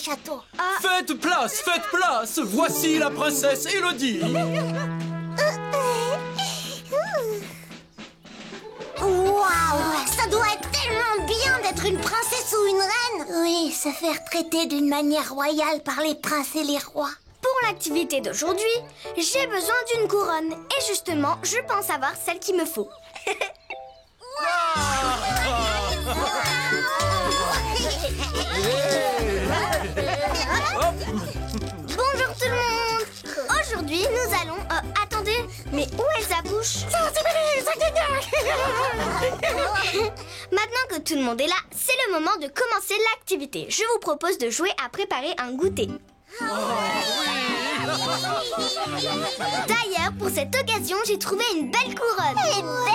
château. Faites place, voici la princesse Élodie. Waouh, ça doit être tellement bien d'être une princesse ou une reine. Oui, se faire traiter d'une manière royale par les princes et les rois. Pour l'activité d'aujourd'hui, j'ai besoin d'une couronne. Et justement, je pense avoir celle qu'il me faut. Bonjour tout le monde. Aujourd'hui, nous allons... attendez, mais où est sa bouche? Maintenant que tout le monde est là, c'est le moment de commencer l'activité. Je vous propose de jouer à préparer un goûter. D'ailleurs, pour cette occasion, j'ai trouvé une belle couronne. Elle est belle.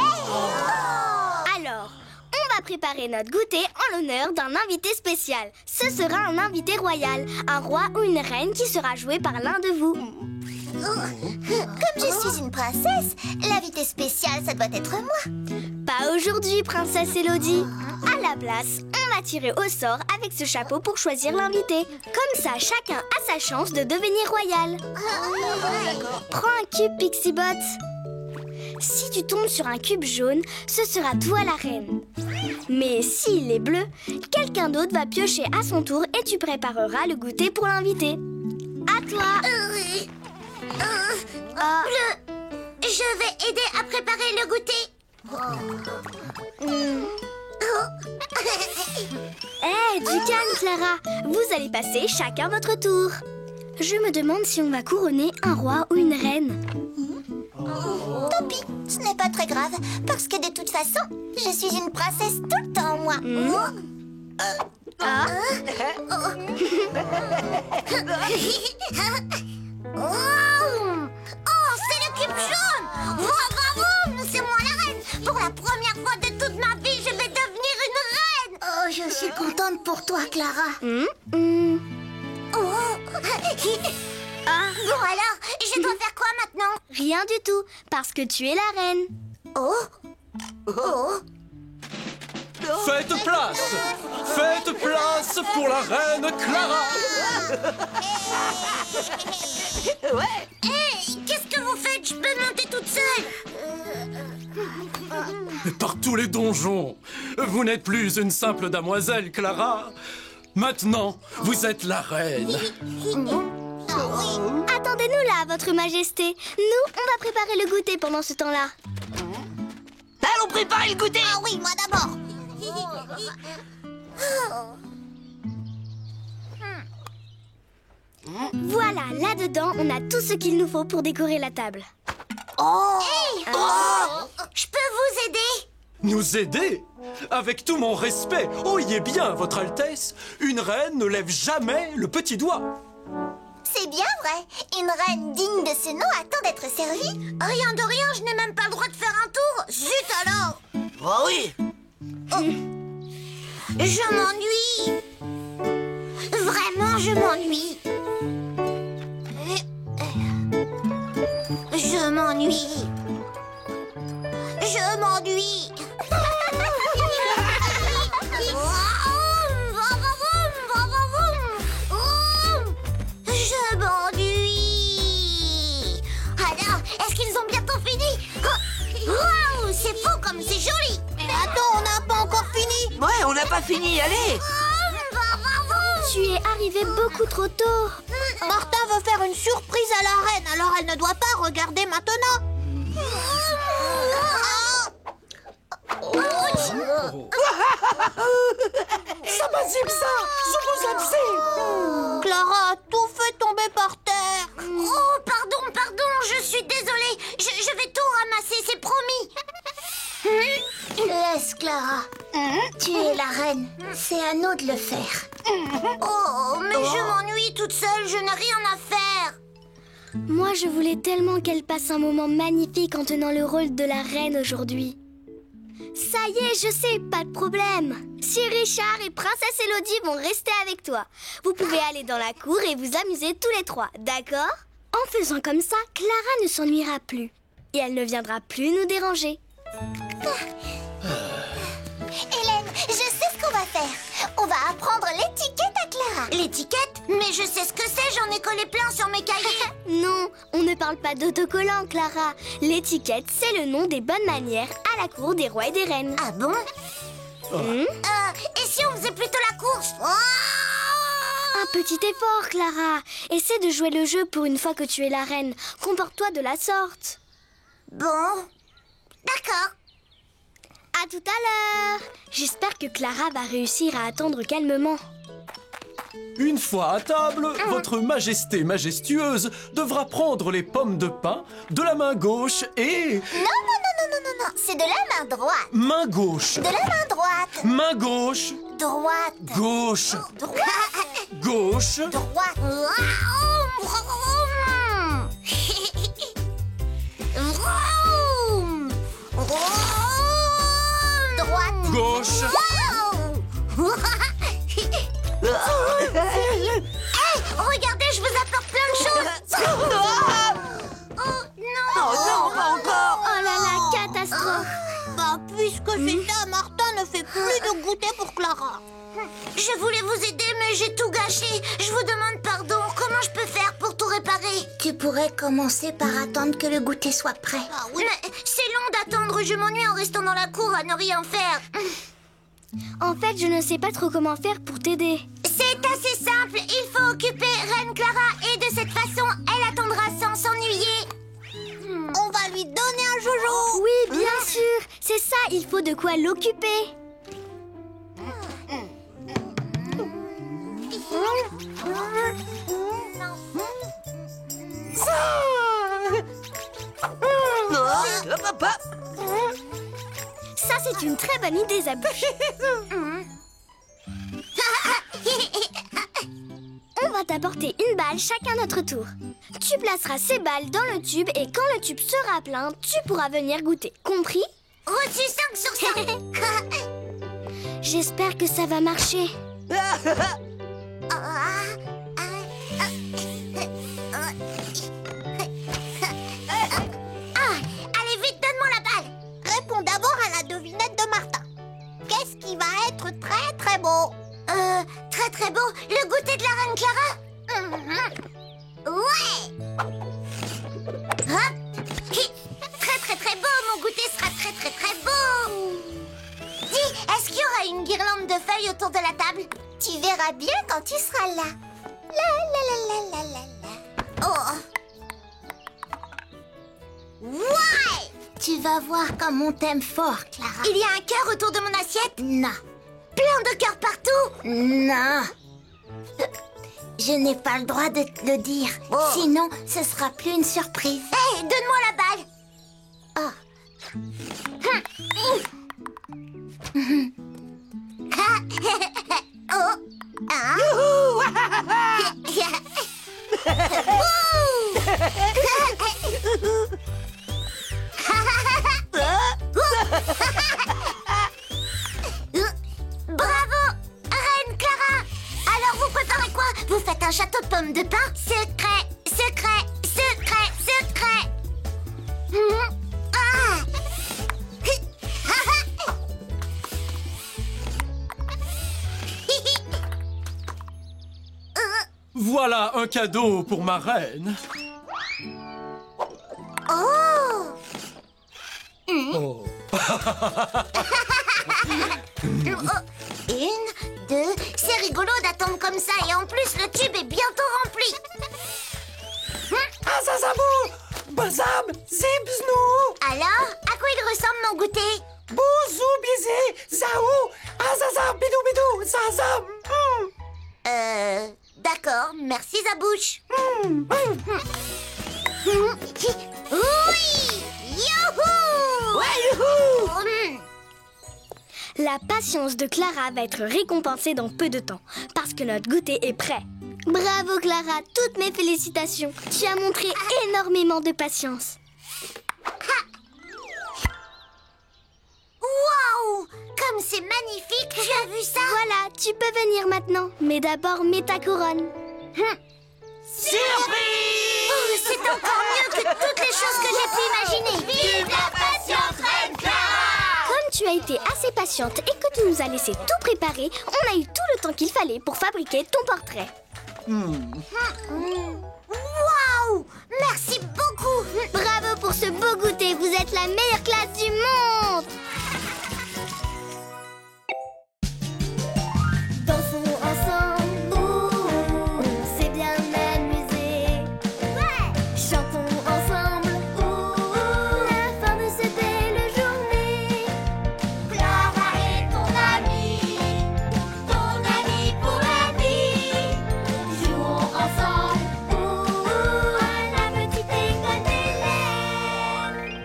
Alors, on va préparer notre goûter en l'honneur d'un invité spécial. Ce sera un invité royal, un roi ou une reine qui sera joué par l'un de vous. Comme je suis une princesse, l'invité spécial, ça doit être moi. Pas aujourd'hui, princesse Élodie. À la place, on va tirer au sort avec ce chapeau pour choisir l'invité. Comme ça, chacun a sa chance de devenir royal. Prends un cube, Pixibot. Si tu tombes sur un cube jaune, ce sera toi la reine. Mais s'il est bleu, quelqu'un d'autre va piocher à son tour et tu prépareras le goûter pour l'invité. À toi. Je vais aider à préparer le goûter. Du calme, Clara. Vous allez passer chacun votre tour. Je me demande si on va couronner un roi ou une reine. Tant pis, ce n'est pas très grave, parce que de toute façon, je suis une princesse tout le temps, moi. Oh, c'est le cube jaune. C'est moi la reine. Pour la première fois de toute ma vie, je vais devenir une reine. Oh, je suis contente pour toi, Clara. Bon alors, je dois faire quoi maintenant? Rien du tout, parce que tu es la reine. Faites place pour la reine Clara. Hey, qu'est-ce que vous faites? Je peux monter toute seule. Par tous les donjons, vous n'êtes plus une simple damoiselle, Clara. Maintenant, vous êtes la reine. Attendez-nous là, votre majesté. Nous, on va préparer le goûter pendant ce temps-là. Allons préparer le goûter. Ah oui, moi d'abord. Voilà, là-dedans, on a tout ce qu'il nous faut pour décorer la table. Je peux vous aider? Nous aider? Avec tout mon respect, oyez bien, votre Altesse, une reine ne lève jamais le petit doigt. C'est bien vrai. Une reine digne de ce nom attend d'être servie. Rien de rien, je n'ai même pas le droit de faire un tour. Zut alors. Oh oui. Je m'ennuie. Vraiment, je m'ennuie. Je m'ennuie. Je m'ennuie. Je m'ennuie. Alors, est-ce qu'ils ont bientôt fini? Waouh, c'est fou comme c'est joli. Mais attends, on n'a pas encore fini. Ouais, on n'a pas fini, allez. Tu es arrivé beaucoup trop tôt. Martin veut faire une surprise à la reine, alors elle ne doit pas regarder maintenant. Clara a tout fait tomber par terre. Oh, pardon, je suis désolée. Je vais tout ramasser, c'est promis. Laisse, Clara. Tu es la reine. C'est à nous de le faire. Oh, mais je m'ennuie toute seule, je n'ai rien à faire. Moi, je voulais tellement qu'elle passe un moment magnifique en tenant le rôle de la reine aujourd'hui. Ça y est, je sais, pas de problème. Si Richard et Princesse Élodie vont rester avec toi, vous pouvez aller dans la cour et vous amuser tous les trois, d'accord? En faisant comme ça, Clara ne s'ennuiera plus. Et elle ne viendra plus nous déranger. Hélène, je sais ce qu'on va faire. On va apprendre l'étiquette à Clara. L'étiquette? Mais je sais ce que c'est, j'en ai collé plein sur mes cahiers. Non, on ne parle pas d'autocollant, Clara. L'étiquette, c'est le nom des bonnes manières à la cour des rois et des reines. Ah bon? Et si on faisait plutôt la course? Un petit effort, Clara. Essaie de jouer le jeu pour une fois que tu es la reine. Comporte-toi de la sorte. Bon, d'accord. À tout à l'heure. J'espère que Clara va réussir à attendre calmement. Une fois à table, votre majesté majestueuse devra prendre les pommes de pin de la main gauche et... Non, c'est de la main droite. Main gauche. De la main droite. Main gauche. Droite. Gauche. Droite. Gauche. Droite. Droite. Gauche. Hey, regardez, je vous apporte plein de choses. Oh non. Oh non, pas encore. Oh là là, catastrophe. Bah, puisque c'est ça, Martin ne fait plus de goûter pour Clara. Je voulais vous aider, mais j'ai tout gâché. Je vous demande pardon. Comment je peux faire pour tout réparer? Tu pourrais commencer par attendre que le goûter soit prêt. Ah oui. Mais c'est long d'attendre. Je m'ennuie en restant dans la cour à ne rien faire. En fait, je ne sais pas trop comment faire pour t'aider. C'est assez simple. Il faut occuper Reine Clara et de cette façon, elle attendra sans s'ennuyer. On va lui donner un joujou. Oui, bien sûr. C'est ça, il faut de quoi l'occuper. Hop, hop, hop. Ça, c'est une très bonne idée, Zabouche. On va t'apporter une balle chacun notre tour. Tu placeras ces balles dans le tube et quand le tube sera plein, tu pourras venir goûter. Compris? Reçu 5 sur 5. J'espère que ça va marcher. Allez vite, donne-moi la balle. Réponds d'abord à la devinette de Martin. Qu'est-ce qui va être très très beau? Très très beau, le goûter de la reine Clara. Ouais. Hop. Très très très beau, mon goûter sera très très très beau. Dis, est-ce qu'il y aura une guirlande de feuilles autour de la table? Tu verras bien quand tu seras là. Oh. Ouais. Tu vas voir comme on t'aime fort, Clara. Il y a un cœur autour de mon assiette? Non. Plein de cœurs partout? Non. Je n'ai pas le droit de te le dire. Oh. Sinon, ce sera plus une surprise. Hé, donne-moi la balle. Oh. Bravo, Reine Clara. Alors vous préparez quoi? Vous faites un château de pommes de pin? Secret, secret, secret, secret. Voilà un cadeau pour ma reine. Oh. Oh. Une, deux, c'est rigolo d'attendre comme ça et en plus le tube est bientôt rempli. Azazabou, bazam, zibznou. Alors, à quoi il ressemble mon goûter? Bouzou, blisé, zaou, azazam, bidou, bidou, zazam. D'accord, merci Zabouche. Oui! Youhou! Ouais, youhou! La patience de Clara va être récompensée dans peu de temps, parce que notre goûter est prêt. Bravo Clara, toutes mes félicitations. Tu as montré énormément de patience. Waouh! Comme c'est magnifique, tu as vu ça? Voilà, tu peux venir maintenant. Mais d'abord, mets ta couronne. Surprise! Oh, c'est encore mieux que toutes les choses que j'ai pu imaginer. Vive la patience, Reine Clara! Comme tu as été assez patiente et que tu nous as laissé tout préparer, on a eu tout le temps qu'il fallait pour fabriquer ton portrait. Waouh! Merci beaucoup! Bravo pour ce beau goûter, vous êtes la meilleure classe du monde! Dansons ensemble, on s'est bien amusé. Chantons ensemble, la fin de cette belle journée. Clara est ton ami pour la vie. Jouons ensemble, à la petite école d'Hélène.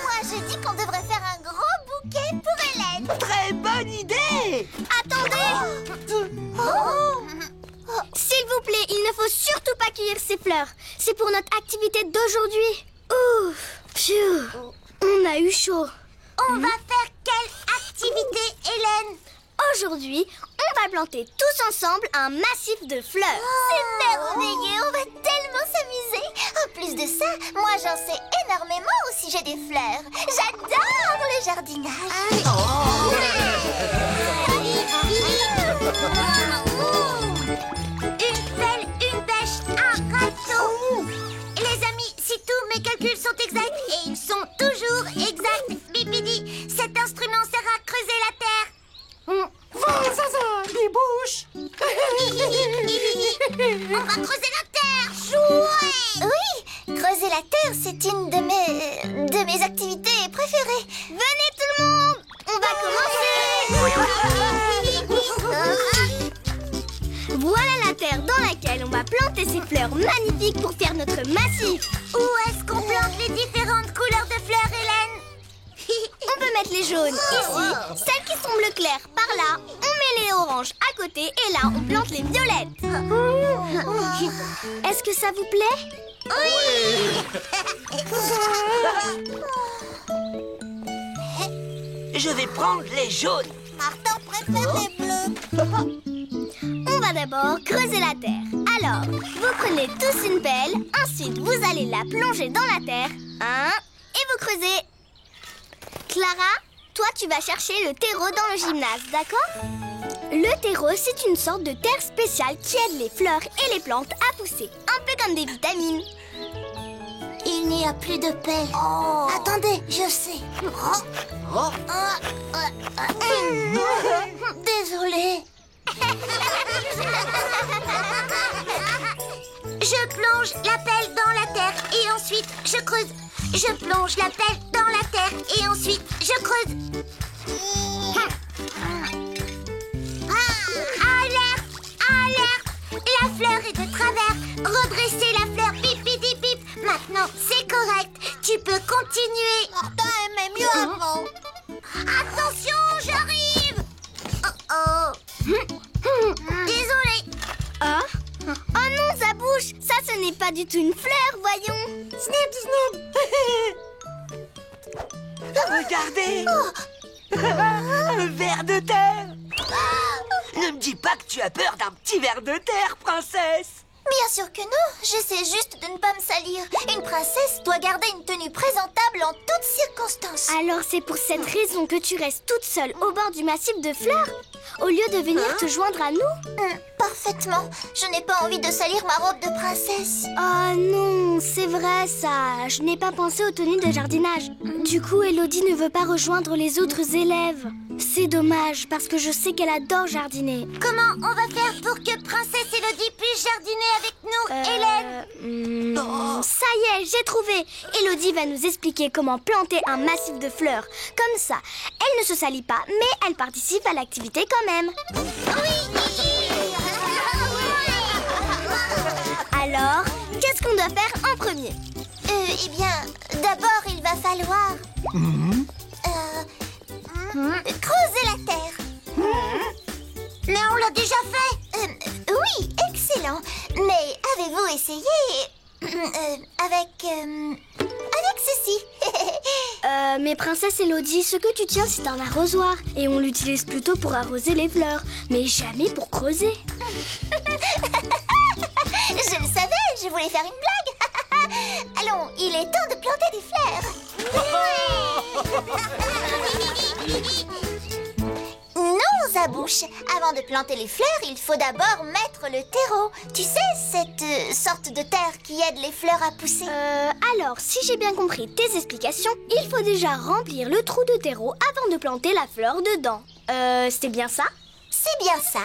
Moi, je dis qu'on devrait faire un gros bouquet pour Hélène. Très bonne idée! Attendez! S'il vous plaît, il ne faut surtout pas cueillir ces fleurs. C'est pour notre activité d'aujourd'hui. Ouf! Pfiou! On a eu chaud. On va faire quelle activité, Hélène? Aujourd'hui, on va planter tous ensemble un massif de fleurs. C'est merveilleux, on va tellement s'amuser. En plus de ça, moi j'en sais énormément au sujet des fleurs. J'adore le jardinage. Une pelle, une bêche, un râteau. Les amis, si tous mes calculs sont exacts, et ils sont toujours exacts, Bipidi, cet instrument sert à creuser la terre. Va, Zaza, les bouches! On va creuser la terre, chouette! Oui, creuser la terre, c'est une de mes activités préférées. Venez tout le monde! On va commencer! Voilà la terre dans laquelle on va planter ces fleurs magnifiques pour faire notre massif. Où est-ce qu'on plante les différentes couleurs de fleurs, Hélène? On peut mettre les jaunes ici, celles qui sont bleu clair par là, on met les oranges à côté et là on plante les violettes. Est-ce que ça vous plaît? Je vais prendre les jaunes. Martin préfère les bleus. On va d'abord creuser la terre. Alors, vous prenez tous une pelle, ensuite vous allez la plonger dans la terre, et vous creusez. Clara, toi tu vas chercher le terreau dans le gymnase, d'accord? Le terreau, c'est une sorte de terre spéciale qui aide les fleurs et les plantes à pousser, un peu comme des vitamines. Il n'y a plus de pelle. Attendez, je sais. Désolée. Je plonge la pelle dans la terre et ensuite je creuse. Je plonge la pelle dans la terre et ensuite je creuse. Alerte! Alerte! La fleur est de travers. Redressez la fleur. Bip, bip, bip, bip. Maintenant, c'est correct. Tu peux continuer. Martin aimait mieux avant. Attention, j'arrive. Désolée. Oh non, ça bouge. Ça, ce n'est pas du tout une fleur, voyons. Snip, snip. Regardez. Un ver de terre. Ne me dis pas que tu as peur d'un petit ver de terre, princesse. Bien sûr que non. J'essaie juste de ne pas me salir. Une princesse doit garder une tenue présentable en toutes circonstances. Alors c'est pour cette raison que tu restes toute seule au bord du massif de fleurs, au lieu de venir te joindre à nous? Parfaitement. Je n'ai pas envie de salir ma robe de princesse. Oh non, c'est vrai ça. Je n'ai pas pensé aux tenues de jardinage. Du coup, Élodie ne veut pas rejoindre les autres élèves. C'est dommage, parce que je sais qu'elle adore jardiner. Comment on va faire pour que princesse Élodie puisse jardiner avec nous, Hélène? Ça y est, j'ai trouvé. Élodie va nous expliquer comment planter un massif de fleurs. Comme ça, elle ne se salit pas, mais elle participe à l'activité quand même. Alors, qu'est-ce qu'on doit faire en premier? Eh bien, d'abord, il va falloir... creuser la terre. Mais on l'a déjà fait. Oui, excellent. Mais avez-vous essayé avec ceci? Mais princesse Élodie, ce que tu tiens, c'est un arrosoir. Et on l'utilise plutôt pour arroser les fleurs, mais jamais pour creuser. Je le savais, je voulais faire une blague. Allons, il est temps de planter des fleurs. Non, Zabouche, avant de planter les fleurs, il faut d'abord mettre le terreau. Tu sais, cette sorte de terre qui aide les fleurs à pousser. Alors, si j'ai bien compris tes explications, il faut déjà remplir le trou de terreau avant de planter la fleur dedans. C'est bien ça? C'est bien ça.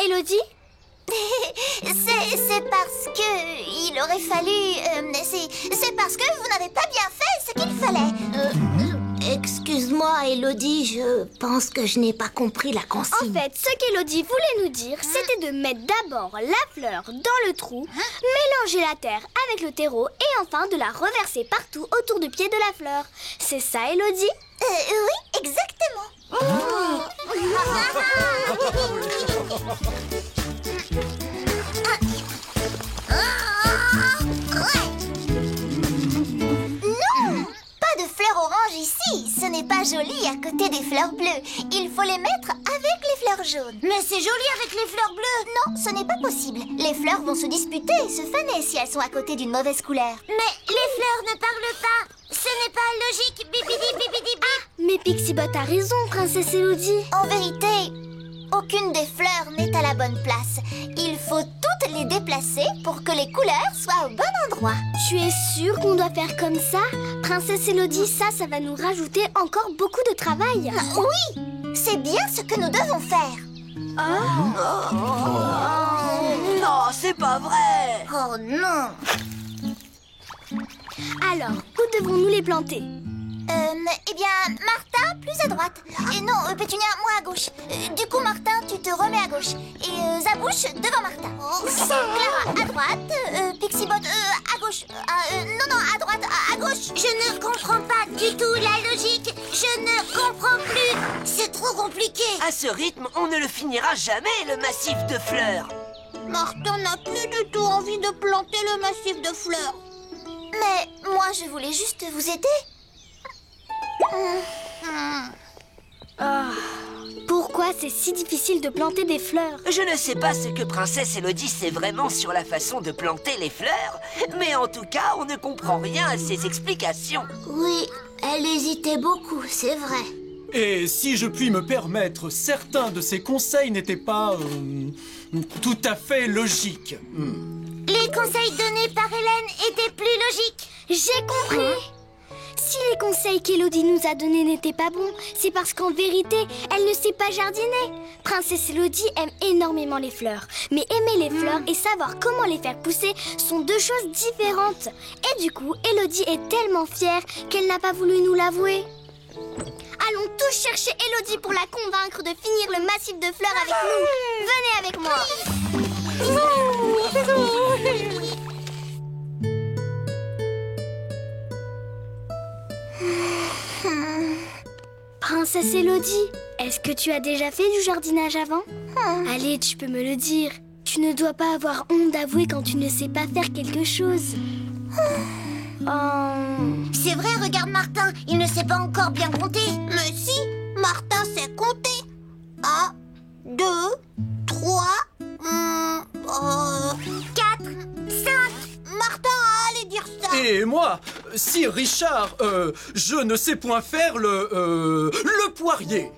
Élodie? C'est parce que il aurait fallu... c'est parce que vous n'avez pas bien fait ce qu'il fallait. Excuse-moi, Élodie, je pense que je n'ai pas compris la consigne. En fait, ce qu'Élodie voulait nous dire, c'était de mettre d'abord la fleur dans le trou, mélanger la terre avec le terreau et enfin de la reverser partout autour du pied de la fleur. C'est ça, Élodie? Oui, exactement. Non, pas de fleurs oranges ici. Ce n'est pas joli à côté des fleurs bleues. Il faut les mettre avec les fleurs jaunes. Mais c'est joli avec les fleurs bleues. Non, ce n'est pas possible. Les fleurs vont se disputer et se faner si elles sont à côté d'une mauvaise couleur. Mais les fleurs ne parlent pas. Ce n'est pas logique. Bibidi bibidi bip. Mais Pixibot a raison, princesse Élodie. En vérité, aucune des fleurs n'est à la bonne place. Il faut toutes les déplacer pour que les couleurs soient au bon endroit. Tu es sûre qu'on doit faire comme ça? Princesse Élodie, ça va nous rajouter encore beaucoup de travail. Oui, c'est bien ce que nous devons faire. Non, c'est pas vrai. Oh non. Alors, où devons-nous les planter? Eh bien, Martin, plus à droite. Et non, Pétunia, moi à gauche. Du coup, Martin, tu te remets à gauche. Et Zabouche, devant Martin. Clara, à droite. Pixibot, à gauche. Non, à droite, à gauche. Je ne comprends pas du tout la logique. Je ne comprends plus. C'est trop compliqué. À ce rythme, on ne le finira jamais, le massif de fleurs. Martin n'a plus du tout envie de planter le massif de fleurs. Mais moi, je voulais juste vous aider. Pourquoi c'est si difficile de planter des fleurs? Je ne sais pas ce que Princesse Élodie sait vraiment sur la façon de planter les fleurs, mais en tout cas, on ne comprend rien à ses explications. Oui, elle hésitait beaucoup, c'est vrai. Et si je puis me permettre, certains de ces conseils n'étaient pas tout à fait logiques. Les conseils donnés par Hélène étaient plus logiques. J'ai compris. Si les conseils qu'Élodie nous a donnés n'étaient pas bons, c'est parce qu'en vérité, elle ne sait pas jardiner. Princesse Élodie aime énormément les fleurs. Mais aimer les fleurs et savoir comment les faire pousser sont deux choses différentes. Et du coup, Élodie est tellement fière qu'elle n'a pas voulu nous l'avouer. Allons tous chercher Élodie pour la convaincre de finir le massif de fleurs avec nous. Venez avec moi. Princesse Élodie, est-ce que tu as déjà fait du jardinage avant? Allez, tu peux me le dire. Tu ne dois pas avoir honte d'avouer quand tu ne sais pas faire quelque chose. C'est vrai, regarde Martin, il ne sait pas encore bien compter. Mais si, Martin sait compter. 1, 2, 3, 4, 5. Martin, allez dire ça. Et moi, si Richard, je ne sais point faire le poirier.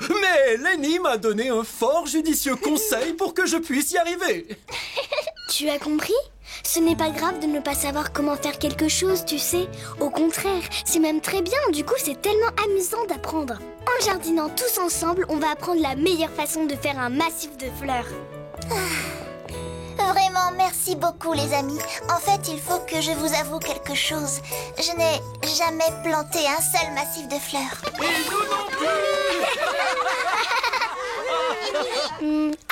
Mais Lenny m'a donné un fort judicieux conseil pour que je puisse y arriver. Tu Tu as compris? Ce n'est pas grave de ne pas savoir comment faire quelque chose, tu sais. Au contraire, c'est même très bien, du coup c'est tellement amusant d'apprendre. En jardinant tous ensemble, on va apprendre la meilleure façon de faire un massif de fleurs. Vraiment, merci beaucoup les amis. En fait, il faut que je vous avoue quelque chose. Je n'ai jamais planté un seul massif de fleurs.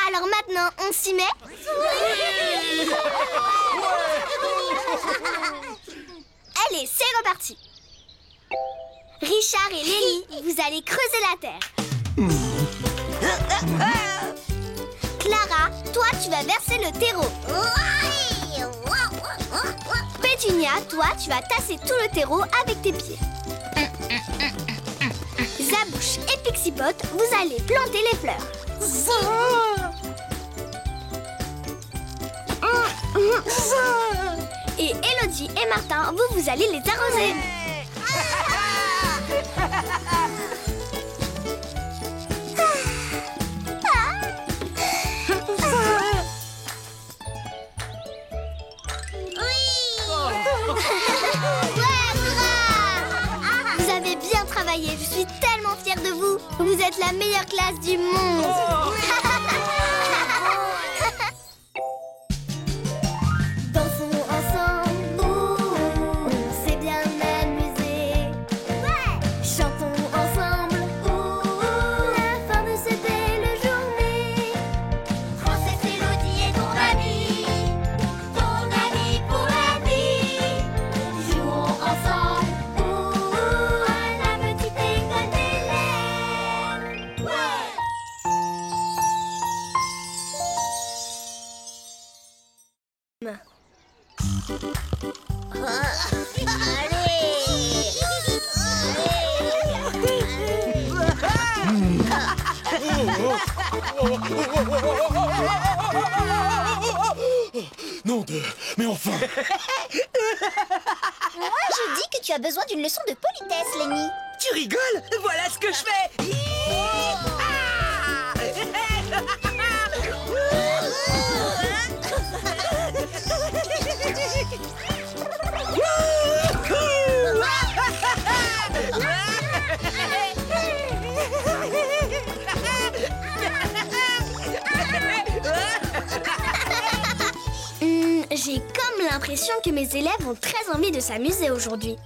Alors maintenant, on s'y met? Allez, c'est reparti. Richard et Lélie, vous allez creuser la terre. Clara, toi, tu vas verser le terreau. Pétunia, toi, tu vas tasser tout le terreau avec tes pieds. Zabouche et Pixipot, vous allez planter les fleurs. Et Elodie et Martin, vous allez les arroser. Vous avez bien travaillé, je suis tellement fière de vous. Vous êtes la meilleure classe du monde. Dansons ensemble, on s'est bien amusé. Chantons ensemble, la fin de cette belle journée. Princesse Elodie est ton ami pour la vie. Jouons ensemble à la petite école d'Hélène. Non de... Mais enfin! Moi, je dis que tu as besoin d'une leçon de politesse, Lenny. Tu rigoles? Voilà ce que je fais. J'ai comme l'impression que mes élèves ont très envie de s'amuser aujourd'hui.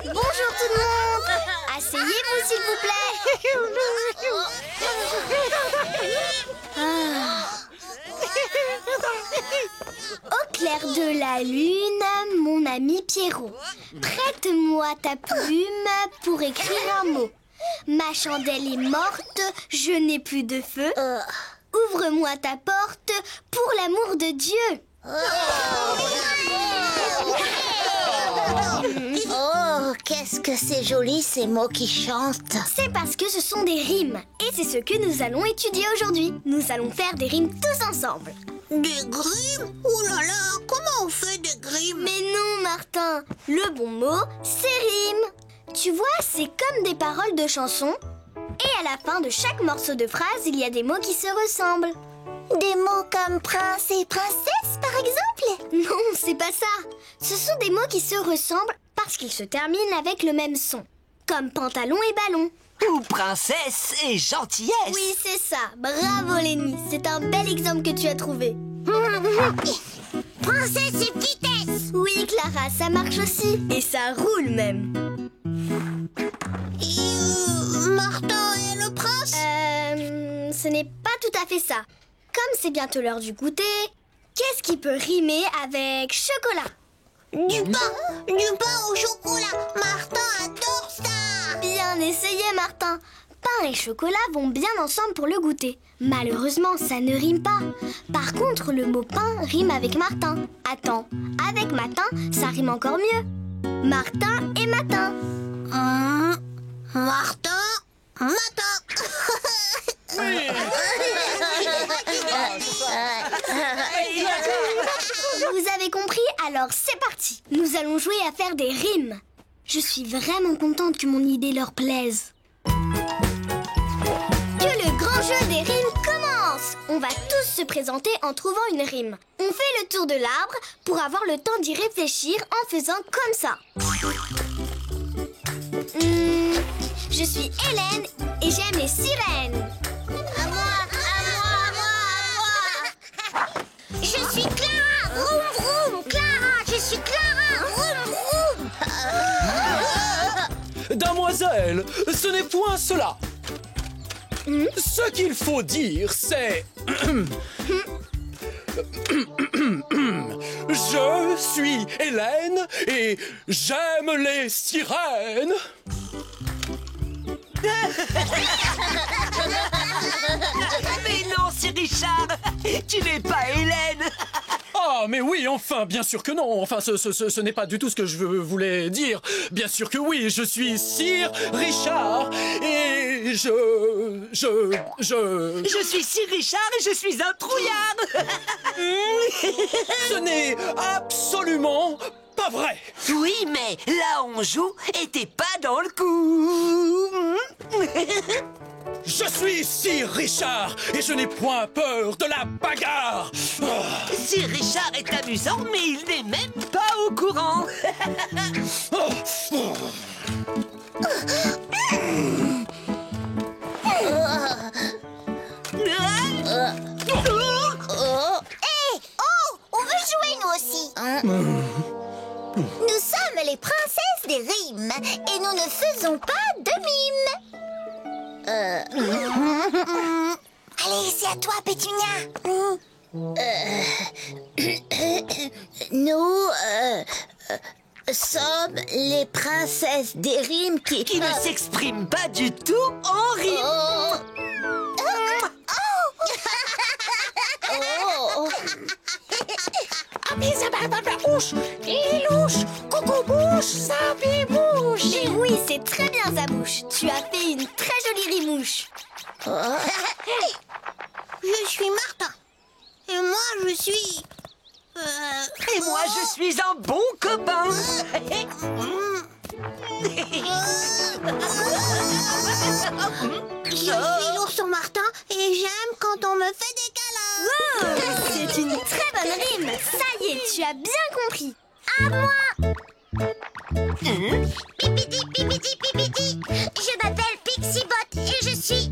Bonjour tout le monde! Asseyez-vous s'il vous plaît! Au clair de la lune, mon ami Pierrot, prête-moi ta plume pour écrire un mot. Ma chandelle est morte, je n'ai plus de feu. Ouvre-moi ta porte pour l'amour de Dieu. Oh, qu'est-ce que c'est joli ces mots qui chantent. C'est parce que ce sont des rimes. Et c'est ce que nous allons étudier aujourd'hui. Nous allons faire des rimes tous ensemble. Des grimes? Oh là là, comment on fait des grimes? Mais non, Martin. Le bon mot, c'est rime. Tu vois, c'est comme des paroles de chansons. Et à la fin de chaque morceau de phrase, il y a des mots qui se ressemblent. Des mots comme prince et princesse, par exemple? Non, c'est pas ça. Ce sont des mots qui se ressemblent parce qu'ils se terminent avec le même son. Comme pantalon et ballon. Ou princesse et gentillesse. Oui, c'est ça. Bravo, Lenny. C'est un bel exemple que tu as trouvé. Princesse et petitesse. Oui, Clara, ça marche aussi. Et ça roule même. Et Martin et le prince? Ce n'est pas tout à fait ça. Comme c'est bientôt l'heure du goûter, qu'est-ce qui peut rimer avec chocolat? Du pain au chocolat. Martin adore ça. Bien essayé, Martin. Pain et chocolat vont bien ensemble pour le goûter. Malheureusement, ça ne rime pas. Par contre, le mot pain rime avec Martin. Attends, avec matin, ça rime encore mieux. Martin et matin. Martin, matin. Vous avez compris? Alors c'est parti. Nous allons jouer à faire des rimes. Je suis vraiment contente que mon idée leur plaise. Que le grand jeu des rimes commence! On va tous se présenter en trouvant une rime. On fait le tour de l'arbre pour avoir le temps d'y réfléchir en faisant comme ça. Je suis Hélène et j'aime les sirènes. À moi. Je suis Clara. Vroom vroom, Clara. Je suis Clara. Vroom vroom. Damoiselle, ce n'est point cela. Ce qu'il faut dire, c'est... Je suis Hélène et j'aime les sirènes. Mais non, c'est Richard. Tu n'es pas Hélène. Ah, mais oui, enfin, bien sûr que non. Enfin, ce n'est pas du tout ce que je voulais dire. Bien sûr que oui, je suis Sir Richard et je suis Sir Richard et je suis un trouillard. Ce n'est absolument pas vrai. Oui, mais là on joue et t'es pas dans le coup. Je suis Sir Richard et je n'ai point peur de la bagarre. Sir Richard est amusant, mais il n'est même pas au courant. Hé, oh, on veut jouer nous aussi. Nous sommes les princesses des rimes et nous ne faisons pas de mimes. Allez, c'est à toi, Pétunia. Nous sommes les princesses des rimes Qui ne s'exprime pas du tout en rime. Et oui, c'est très bien, Zabouche. Tu as fait une très jolie rimouche. Je suis Martin. Et moi, je suis... Et moi, je suis un bon copain. Je suis l'ourson Martin et j'aime quand on me fait des câlins. C'est une très bonne rime. Ça y est, tu as bien compris. À moi. Pipiti, pipiti, pipiti. Je m'appelle Pixibot et je suis...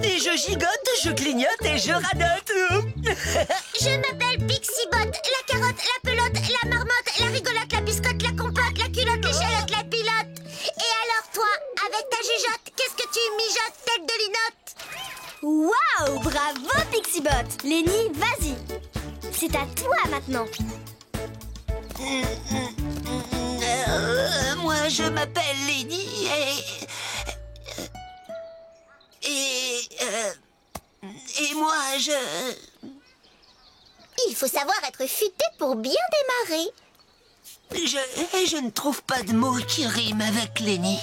Et je gigote, je clignote et je radote. Je m'appelle Pixibot, la carotte, la pelote, la marmotte, la rigolote, la biscotte, la compote, la culotte, l'échalote, la pilote. Et alors toi, avec ta jugeote, qu'est-ce que tu mijotes, tête de linotte? Waouh, bravo, Pixibot. Lenny, vas-y. C'est à toi maintenant. Moi, je m'appelle Lenny et moi, Il faut savoir être futé pour bien démarrer. je ne trouve pas de mots qui riment avec Lenny.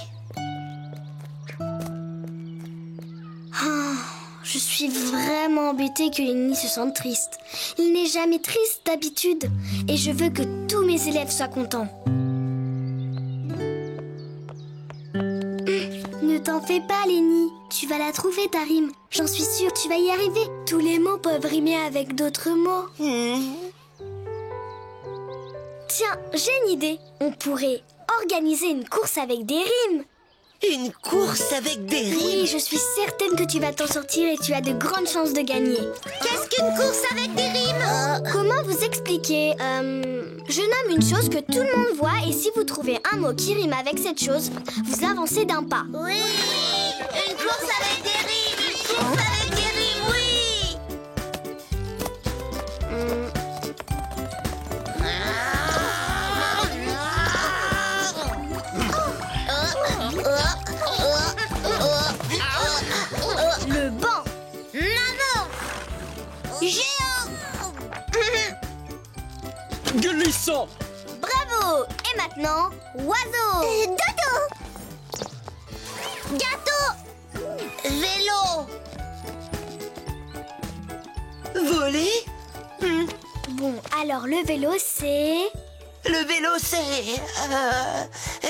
Je suis vraiment embêtée que Lenny se sente triste. Il n'est jamais triste d'habitude. Et je veux que tous mes élèves soient contents. Ne t'en fais pas, Lenny. Tu vas la trouver, ta rime. J'en suis sûre, tu vas y arriver. Tous les mots peuvent rimer avec d'autres mots. Tiens, j'ai une idée. On pourrait organiser une course avec des rimes. Une course avec des rimes. Oui, je suis certaine que tu vas t'en sortir et tu as de grandes chances de gagner. Qu'est-ce qu'une course avec des rimes? Comment vous expliquer Je nomme une chose que tout le monde voit et si vous trouvez un mot qui rime avec cette chose, vous avancez d'un pas. Oui, une course avec des rimes. Une course avec des rimes, oui. Le banc. Maman. Géant. Glissant. Bravo. Et maintenant, oiseau. Dodo. Gâteau. Vélo. Voler. Bon, alors le vélo, c'est... Le vélo, c'est...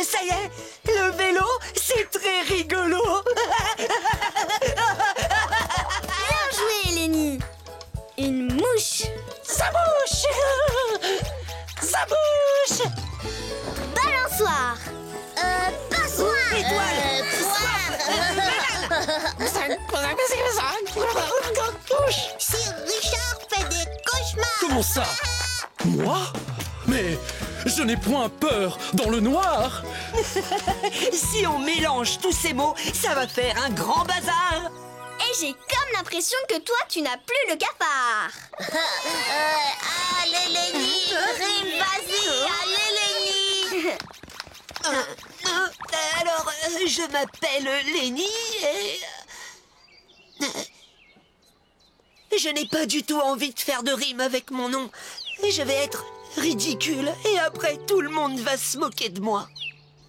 ça y est, le vélo, c'est très rigolo. Bien joué, Lenny. Une mouche. Ça bouge. Ça bouge. Balançoire. Passoire. Étoile. Si Richard fait des cauchemars. Comment ça? Moi? Mais je n'ai point peur dans le noir. Si on mélange tous ces mots, ça va faire un grand bazar. Et j'ai comme l'impression que toi, tu n'as plus le cafard. Allez, Lenny. Rime, vas-y. Allez, Lenny. Alors, je m'appelle Lenny et... je n'ai pas du tout envie de faire de rime avec mon nom. Je vais être ridicule et après tout le monde va se moquer de moi.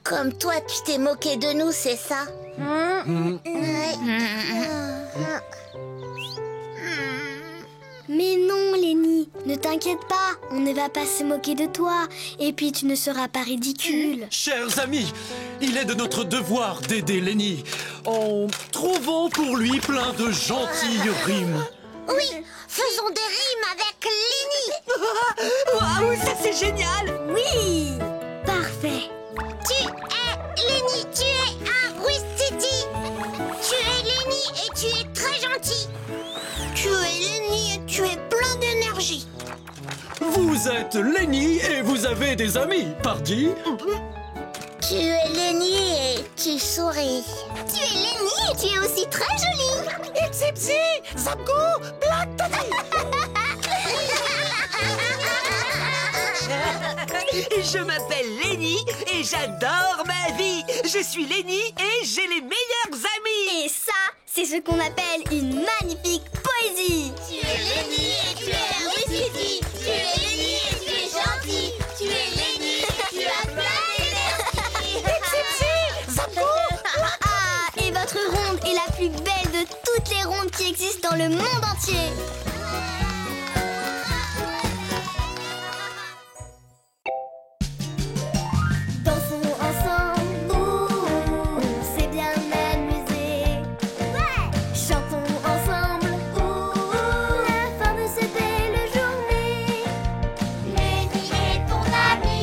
Comme toi, tu t'es moqué de nous, c'est ça? Mais non, Lenny, ne t'inquiète pas, on ne va pas se moquer de toi. Et puis tu ne seras pas ridicule. Chers amis, il est de notre devoir d'aider Lenny en trouvant pour lui plein de gentilles rimes. Oui, faisons des rimes avec Lenny. Waouh, ça c'est génial. Oui, parfait. Tu es Lenny, tu es un Ouistiti. Tu es Lenny et tu es très gentil. Tu es Lenny et tu es plein d'énergie. Vous êtes Lenny et vous avez des amis, pardi. Tu es Lenny et tu souris. Tu es Lenny et tu es aussi très jolie. Ipsipsi, Zapko, Black Tati. Je m'appelle Lenny et j'adore ma vie. Je suis Lenny et j'ai les meilleurs amis. Et ça, c'est ce qu'on appelle une magnifique poésie. Tu es Lenny et tu es un Ouistiti. Tu es Lenny et tu es gentil. Tu es Lenny et tu as plein d'énergie. Ah, et votre ronde est la plus belle de toutes les rondes qui existent dans le monde entier. Dansons ensemble, on s'est bien amusé. Chantons ensemble, la fin de cette belle journée. Lenny est ton ami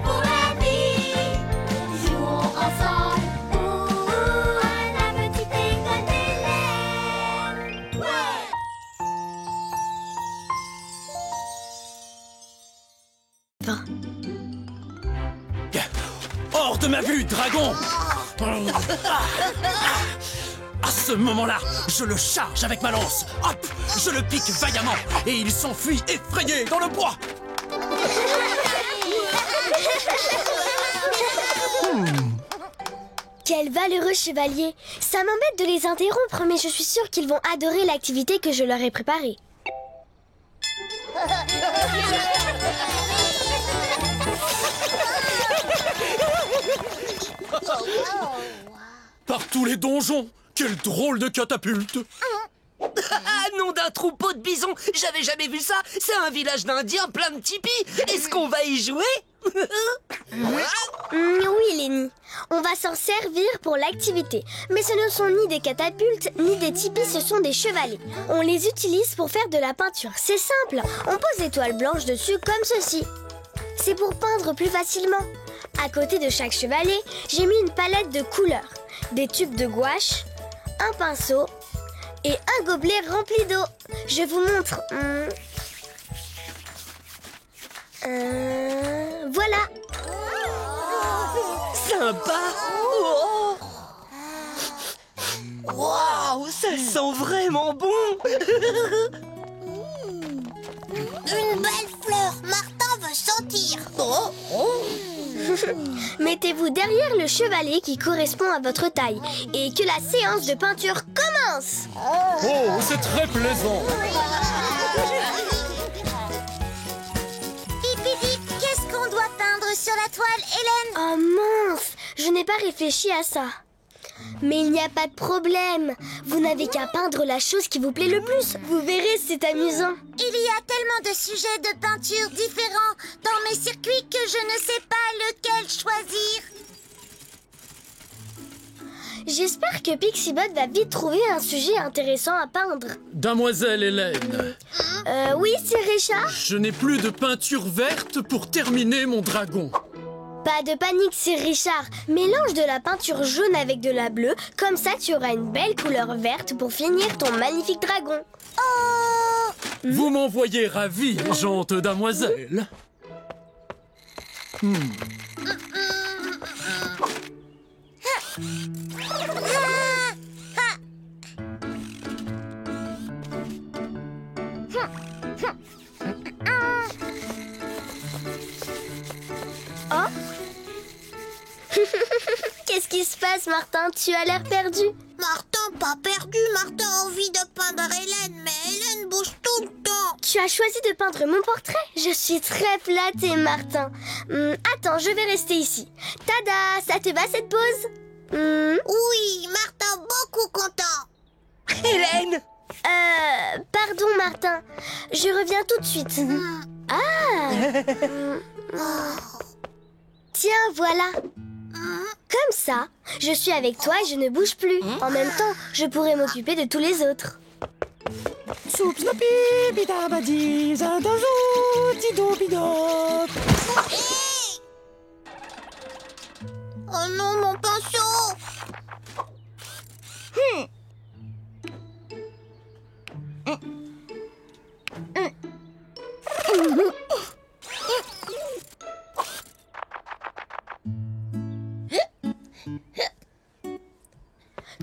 pour la vie. Jouons ensemble, à la petite école d'Hélène. Hors de ma vue, dragon! À ce moment-là, je le charge avec ma lance. Hop! Je le pique vaillamment et il s'enfuit effrayé dans le bois. Quel valeureux chevalier! Ça m'embête de les interrompre, mais je suis sûre qu'ils vont adorer l'activité que je leur ai préparée. Par tous les donjons! Quel drôle de catapulte! Ah, nom d'un troupeau de bisons, j'avais jamais vu ça. C'est un village d'Indiens plein de tipis. Est-ce qu'on va y jouer? Oui, Lenny. On va s'en servir pour l'activité. Mais ce ne sont ni des catapultes, ni des tipis, ce sont des chevalets. On les utilise pour faire de la peinture. C'est simple. On pose des toiles blanches dessus comme ceci. C'est pour peindre plus facilement. À côté de chaque chevalet, j'ai mis une palette de couleurs. Des tubes de gouache, un pinceau et un gobelet rempli d'eau. Je vous montre. Voilà. Sympa. Oh. Waouh, ça sent vraiment bon. Une belle fleur. Martin veut sentir. Mettez-vous derrière le chevalet qui correspond à votre taille et que la séance de peinture commence. Oh, c'est très plaisant! Pipidi, qu'est-ce qu'on doit peindre sur la toile, Hélène? Oh mince, je n'ai pas réfléchi à ça. Mais il n'y a pas de problème. Vous n'avez qu'à peindre la chose qui vous plaît le plus. Vous verrez, c'est amusant. Il y a tellement de sujets de peinture différents dans mes circuits que je ne sais pas lequel choisir. J'espère que Pixibot va vite trouver un sujet intéressant à peindre. Damoiselle Hélène, Oui, c'est Richard. je n'ai plus de peinture verte pour terminer mon dragon. Pas de panique, c'est Richard. Mélange de la peinture jaune avec de la bleue. Comme ça, tu auras une belle couleur verte pour finir ton magnifique dragon. Oh! Vous m'envoyez ravi, gente damoiselle. Qu'est-ce qui se passe, Martin? Tu as l'air perdu. Martin, pas perdu. Martin a envie de peindre Hélène, mais Hélène bouge tout le temps. Tu as choisi de peindre mon portrait? Je suis très flattée, Martin. Attends, je vais rester ici. Tada! Ça te va cette pose? Oui, Martin beaucoup content. Hélène! Pardon, Martin. Je reviens tout de suite. Tiens, voilà. Comme ça, je suis avec toi et je ne bouge plus. En même temps, je pourrais m'occuper de tous les autres. Soup snapi, bidabadi, zindazou, didobidop. Hey! Oh non, mon pinceau.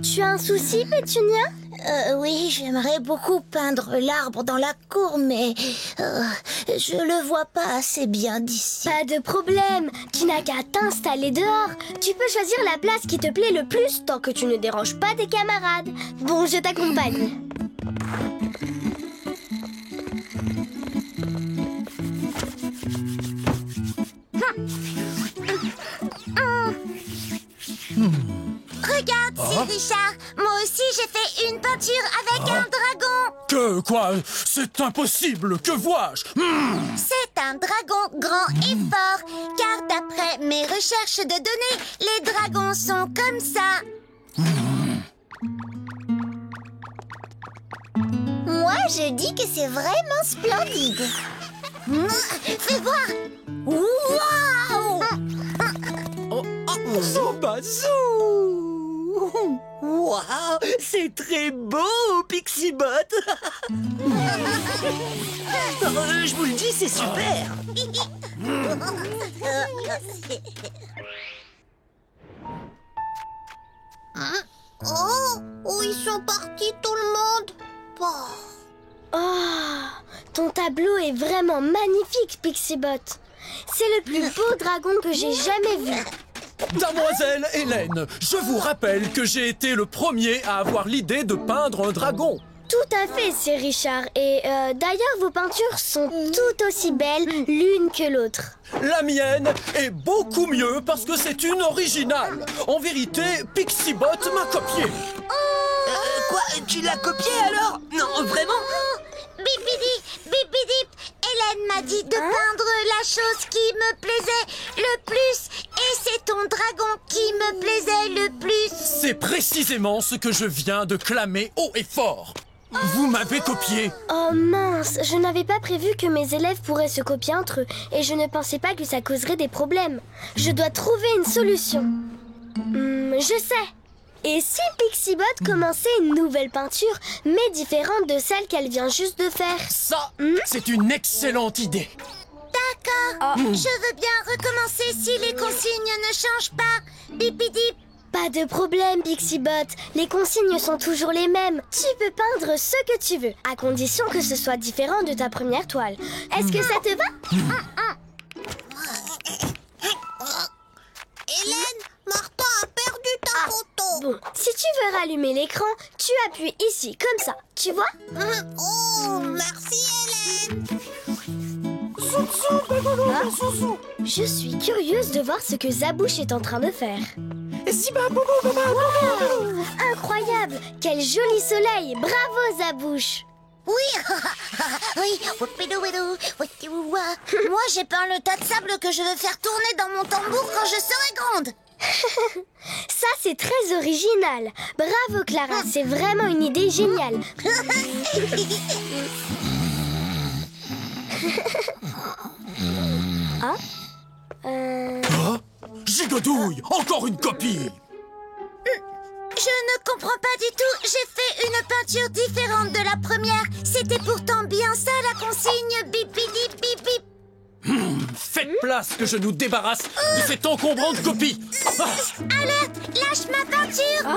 Tu as un souci, Pétunia? Oui, j'aimerais beaucoup peindre l'arbre dans la cour, mais je le vois pas assez bien d'ici. Pas de problème. Tu n'as qu'à t'installer dehors. Tu peux choisir la place qui te plaît le plus tant que tu ne déranges pas tes camarades. Bon, je t'accompagne. Regarde, c'est Richard. Moi aussi, j'ai fait une peinture avec un dragon. Que quoi? C'est impossible. Que vois-je? C'est un dragon grand et fort, car d'après mes recherches de données, les dragons sont comme ça. Moi, je dis que c'est vraiment splendide. Fais voir. Waouh! Zobazou! Waouh, c'est très beau, Pixibot. Je vous le dis, c'est super. Où ils sont partis tout le monde? Ton tableau est vraiment magnifique, Pixibot. C'est le plus beau dragon que j'ai jamais vu. Damoiselle Hélène, je vous rappelle que j'ai été le premier à avoir l'idée de peindre un dragon. Tout à fait, c'est Richard. Et d'ailleurs, vos peintures sont tout aussi belles l'une que l'autre. La mienne est beaucoup mieux parce que c'est une originale. En vérité, Pixibot m'a copié. Quoi, tu l'as copié alors? Non, vraiment? Bipidi, bipidip, Hélène m'a dit de peindre la chose qui me plaisait le plus. Et c'est ton dragon qui me plaisait le plus. C'est précisément ce que je viens de clamer haut et fort. Vous m'avez copié. Oh mince, je n'avais pas prévu que mes élèves pourraient se copier entre eux. Et je ne pensais pas que ça causerait des problèmes. Je dois trouver une solution. Je sais. Et si Pixibot commençait une nouvelle peinture, mais différente de celle qu'elle vient juste de faire? Ça, c'est une excellente idée. D'accord, je veux bien recommencer si les consignes ne changent pas. Bipidip. Pas de problème, Pixibot. Les consignes sont toujours les mêmes. Tu peux peindre ce que tu veux, à condition que ce soit différent de ta première toile. Est-ce que ça te va? Hélène, Martin a perdu ta photo. Bon, si tu veux rallumer l'écran, tu appuies ici, comme ça. Tu vois? Oh, merci Hélène. Je suis curieuse de voir ce que Zabouche est en train de faire. Incroyable! Quel joli soleil! Bravo, Zabouche! Oui, oui. Moi, j'ai peint le tas de sable que je veux faire tourner dans mon tambour quand je serai grande. Ça, c'est très original. Bravo, Clara, c'est vraiment une idée géniale. Gigodouille, encore une copie. Je ne comprends pas du tout. J'ai fait une peinture différente de la première. C'était pourtant bien ça la consigne. Bip, bip, bip, bip, bip. Faites place que je nous débarrasse de cette encombrante copie. Alerte, lâche ma peinture.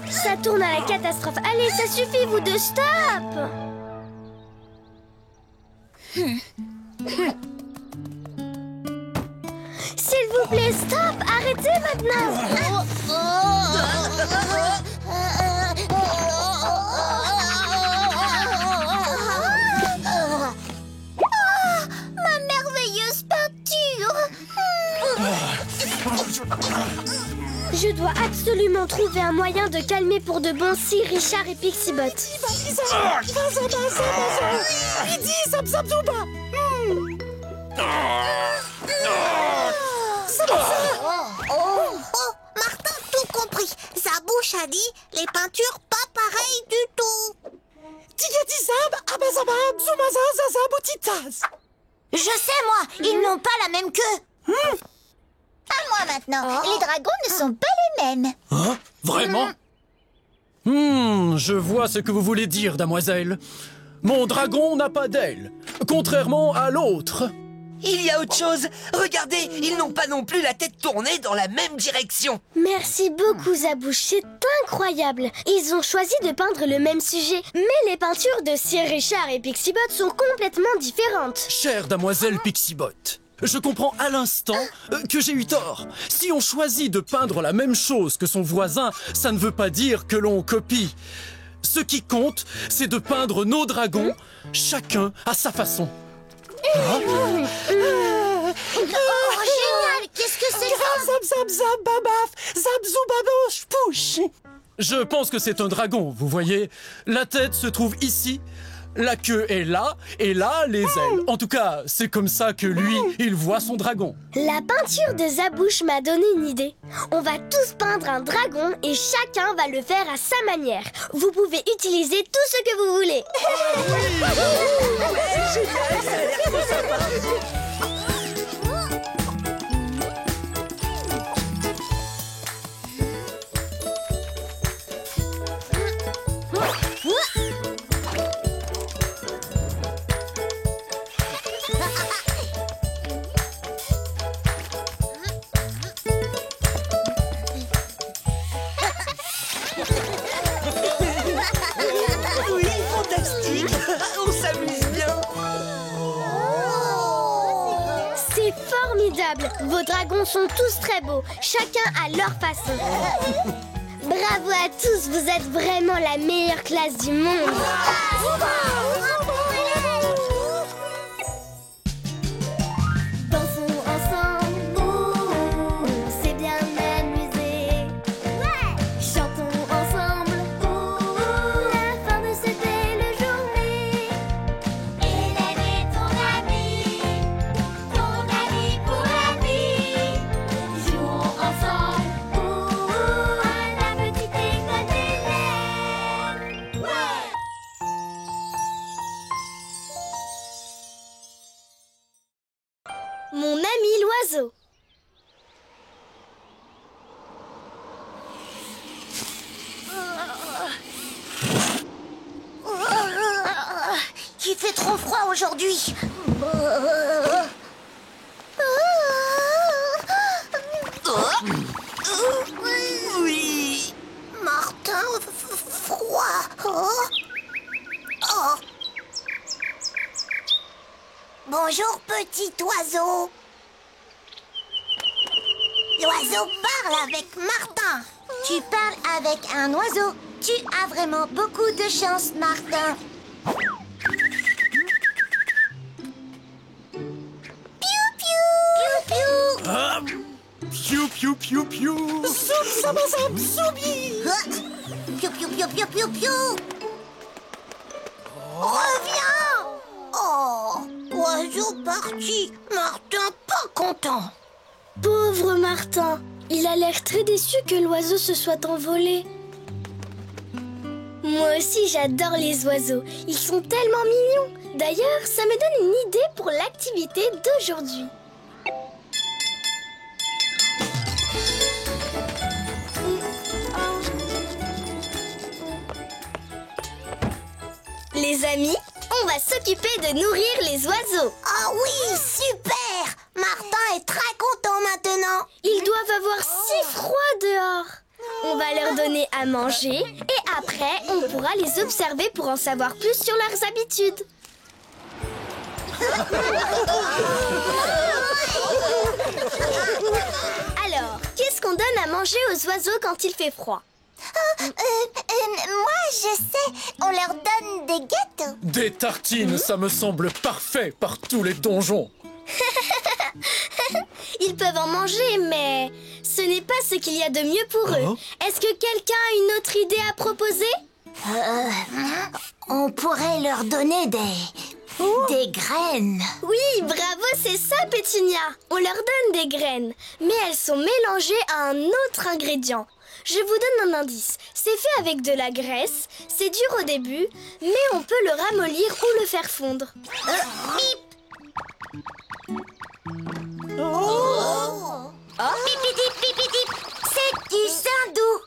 Ça tourne à la catastrophe. Allez, ça suffit, vous deux, stop! S'il vous plaît, stop! Arrêtez maintenant! Ma merveilleuse peinture. Je dois absolument trouver un moyen de calmer pour de bon si Richard et Pixibot. Oh, Martin a tout compris. Zabouche a dit les peintures pas pareilles du tout. Je sais, moi, ils n'ont pas la même queue. À moi maintenant. Les dragons ne sont pas les mêmes. Hein? Vraiment? Je vois ce que vous voulez dire, damoiselle. Mon dragon n'a pas d'aile, contrairement à l'autre. Il y a autre chose. Regardez, ils n'ont pas non plus la tête tournée dans la même direction. Merci beaucoup, Zabouche, c'est incroyable. Ils ont choisi de peindre le même sujet, mais les peintures de Sir Richard et Pixibot sont complètement différentes. Chère damoiselle Pixibot, je comprends à l'instant que j'ai eu tort. Si on choisit de peindre la même chose que son voisin, ça ne veut pas dire que l'on copie. Ce qui compte, c'est de peindre nos dragons, chacun à sa façon. Oh, génial. Qu'est-ce que c'est ça? Je pense que c'est un dragon, vous voyez. La tête se trouve ici, la queue est là, et là, les ailes. En tout cas, c'est comme ça que lui, il voit son dragon. La peinture de Zabouche m'a donné une idée. On va tous peindre un dragon et chacun va le faire à sa manière. Vous pouvez utiliser tout ce que vous voulez. Oui, fantastique. On s'amuse bien. C'est formidable. Vos dragons sont tous très beaux, chacun à leur façon. Bravo à tous, vous êtes vraiment la meilleure classe du monde. Dansons ensemble, on s'est bien amusé. Chantons ensemble, la fin de cette belle journée. Hélène est ton ami pour la vie. Jouons ensemble à la petite école d'Hélène. Mon ami l'oiseau. Il fait trop froid aujourd'hui. Oui. Martin, froid. Oh. Bonjour, petit oiseau. L'oiseau parle avec Martin. Tu parles avec un oiseau. Tu as vraiment beaucoup de chance, Martin. piou piou. Soup, sabazam, soubi. Piou, piou, piou, piou, piou, piou. Reviens. Oh, oiseau parti. Martin pas content. Pauvre Martin, il a l'air très déçu que l'oiseau se soit envolé. Moi aussi, j'adore les oiseaux. Ils sont tellement mignons. D'ailleurs, ça me donne une idée pour l'activité d'aujourd'hui. Les amis, on va s'occuper de nourrir les oiseaux. Ah oui, super. Martin est très content maintenant. Ils doivent avoir si froid dehors. On va leur donner à manger et après, on pourra les observer pour en savoir plus sur leurs habitudes. Alors, qu'est-ce qu'on donne à manger aux oiseaux quand il fait froid? Moi, je sais, on leur donne des gâteaux. Des tartines, ça me semble parfait par tous les donjons. Ils peuvent en manger, mais ce n'est pas ce qu'il y a de mieux pour eux. Est-ce que quelqu'un a une autre idée à proposer? On pourrait leur donner des graines. Oui, bravo, c'est ça, Pétunia. On leur donne des graines, mais elles sont mélangées à un autre ingrédient. Je vous donne un indice. C'est fait avec de la graisse, c'est dur au début, mais on peut le ramollir ou le faire fondre. Pipidip, pipidip, c'est du saindoux.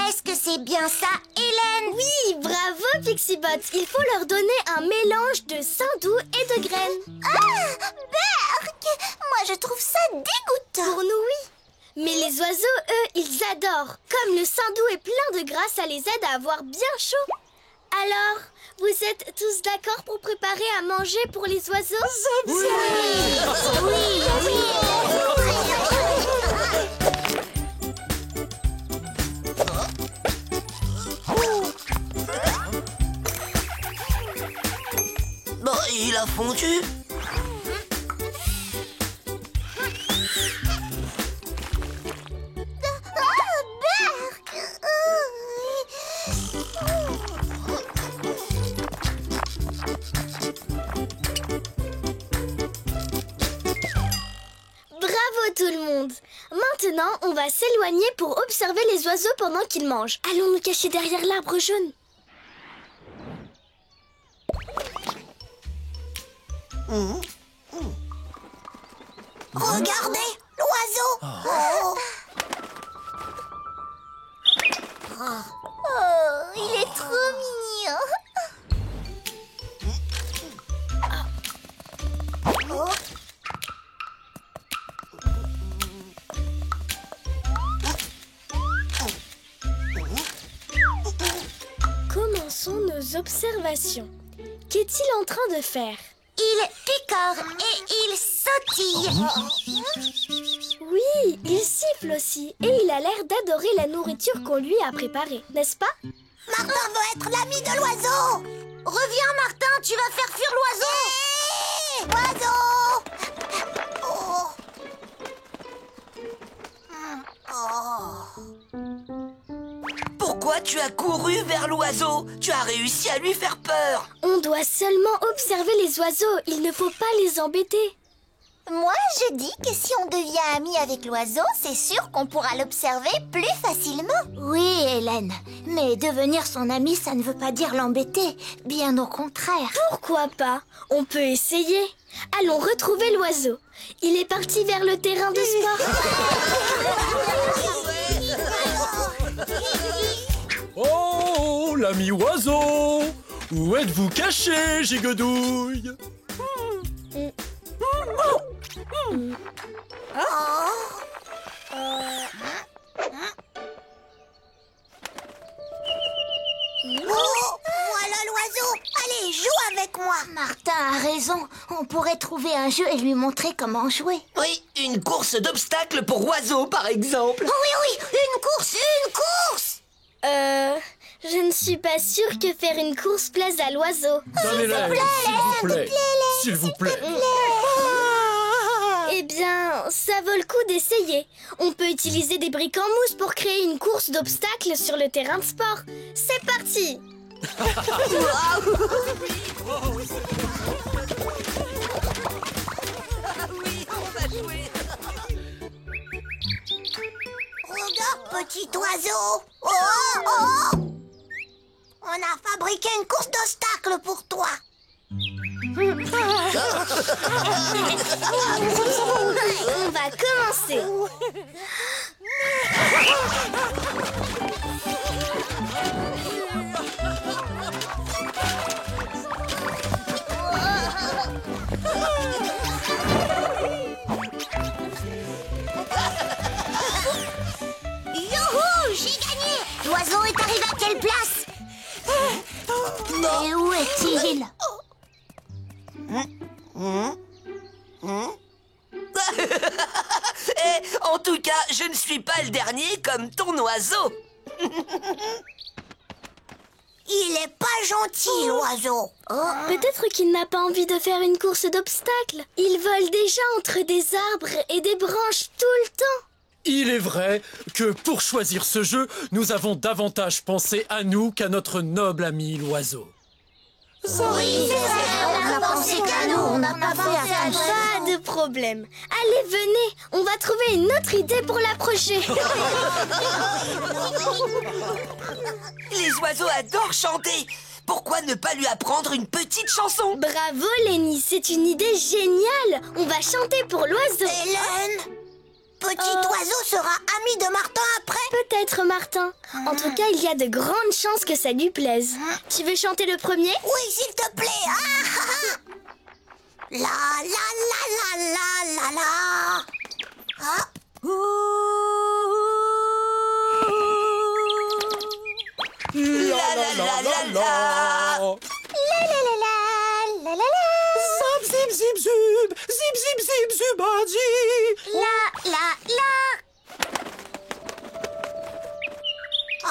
Est-ce que c'est bien ça, Hélène? Oui, bravo, Pixibot. Il faut leur donner un mélange de saindoux et de graines. Ah, Berk! Moi, je trouve ça dégoûtant. Pour nous, oui. Mais les oiseaux, eux, ils adorent. Comme le saindoux est plein de gras, ça les aide à avoir bien chaud. Alors, vous êtes tous d'accord pour préparer à manger pour les oiseaux? Oui, oui, oui. Bon, il a fondu. Bravo tout le monde. Maintenant, on va s'éloigner pour observer les oiseaux pendant qu'ils mangent. Allons nous cacher derrière l'arbre jaune. Regardez, l'oiseau. Oh, il est trop mignon. Commençons nos observations. Qu'est-il en train de faire? Il picore et il sautille. Oui, il siffle aussi. Et il a l'air d'adorer la nourriture qu'on lui a préparée, n'est-ce pas? Martin veut être l'ami de l'oiseau. Reviens, Martin, tu vas faire fuir l'oiseau. Oiseau. Pourquoi tu as couru vers l'oiseau? Tu as réussi à lui faire peur. On doit seulement observer les oiseaux. Il ne faut pas les embêter. Moi, je dis que si on devient ami avec l'oiseau, c'est sûr qu'on pourra l'observer plus facilement. Oui, Hélène. Mais devenir son ami, ça ne veut pas dire l'embêter. Bien au contraire. Pourquoi pas? On peut essayer. Allons retrouver l'oiseau. Il est parti vers le terrain de sport. Oh, l'ami oiseau! Où êtes-vous caché, Gigodouille? Oh, voilà l'oiseau. Allez, joue avec moi. Martin a raison. On pourrait trouver un jeu et lui montrer comment jouer. Oui, une course d'obstacles pour oiseaux, par exemple. Oui, oui, une course, une course. Je ne suis pas sûre que faire une course plaise à l'oiseau. Donnez-la, s'il vous plaît. S'il vous plaît. Eh bien, bien, ça vaut le coup d'essayer. On peut utiliser des briques en mousse pour créer une course d'obstacles sur le terrain de sport. C'est parti! Regarde, petit oiseau. Oh, oh. On a fabriqué une course d'obstacles pour toi. On va commencer. Youhou, j'ai gagné. L'oiseau est arrivé à quelle place? Et où est-il? En tout cas, je ne suis pas le dernier comme ton oiseau. Il est pas gentil, l'oiseau. Peut-être qu'il n'a pas envie de faire une course d'obstacles. Il vole déjà entre des arbres et des branches tout le temps. Il est vrai que pour choisir ce jeu, nous avons davantage pensé à nous qu'à notre noble ami l'oiseau. Oui, c'est vrai. On a pensé qu'à nous. On n'a pas pensé à toi. Pas de problème. Allez, venez, on va trouver une autre idée pour l'approcher. Les oiseaux adorent chanter. Pourquoi ne pas lui apprendre une petite chanson? Bravo, Lenny, c'est une idée géniale. On va chanter pour l'oiseau. Hélène, petit oiseau sera ami de Martin après? Peut-être, Martin. En tout cas, il y a de grandes chances que ça lui plaise. Tu veux chanter le premier? Oui, s'il te plaît. Ah, ah, ah. La la la la la la la. Ah. La la la la la. La la la la la la la. Zap, zip, zip, zub. Zip, zip, zip, zubadi. La la la.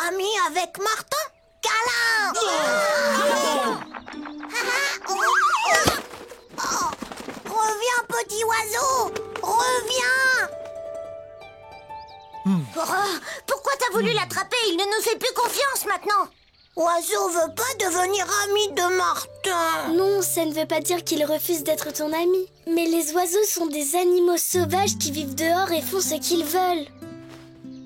Ami avec Martin? Câlin. Reviens, petit oiseau. Reviens. Pourquoi t'as voulu l'attraper? Il ne nous fait plus confiance maintenant. Oiseau veut pas devenir ami de Martin. Non, ça ne veut pas dire qu'il refuse d'être ton ami. Mais les oiseaux sont des animaux sauvages qui vivent dehors et font ce qu'ils veulent.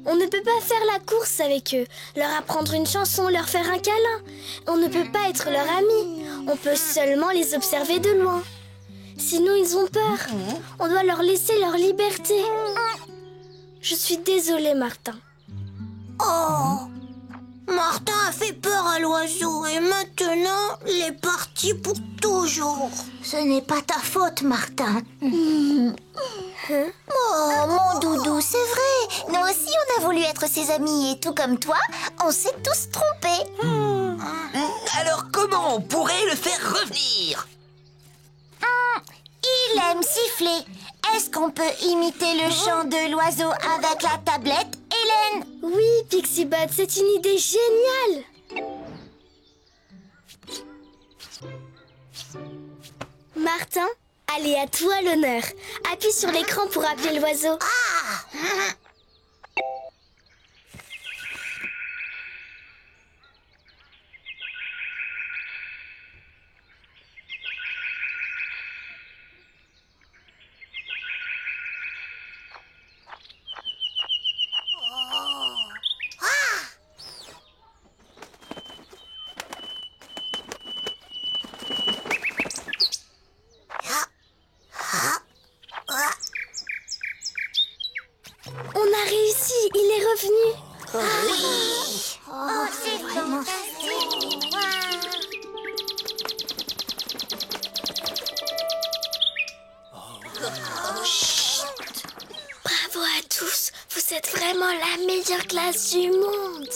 On ne peut pas faire la course avec eux, leur apprendre une chanson, leur faire un câlin. On ne peut pas être leur ami. On peut seulement les observer de loin. Sinon, ils ont peur. On doit leur laisser leur liberté. Je suis désolée, Martin. Oh, Martin a fait peur à l'oiseau et maintenant, il est parti pour toujours. Ce n'est pas ta faute, Martin. Oh, mon doudou, c'est vrai. Nous aussi, on a voulu être ses amis et tout comme toi, on s'est tous trompés. Alors comment on pourrait le faire revenir? Il aime siffler. Est-ce qu'on peut imiter le chant de l'oiseau avec la tablette, Hélène? Oui, Pixibot, c'est une idée géniale. Martin, allez, à toi l'honneur. Appuie sur l'écran pour appeler l'oiseau. On a réussi, il est revenu. Oh, c'est fantastique. Bravo à tous, vous êtes vraiment la meilleure classe du monde.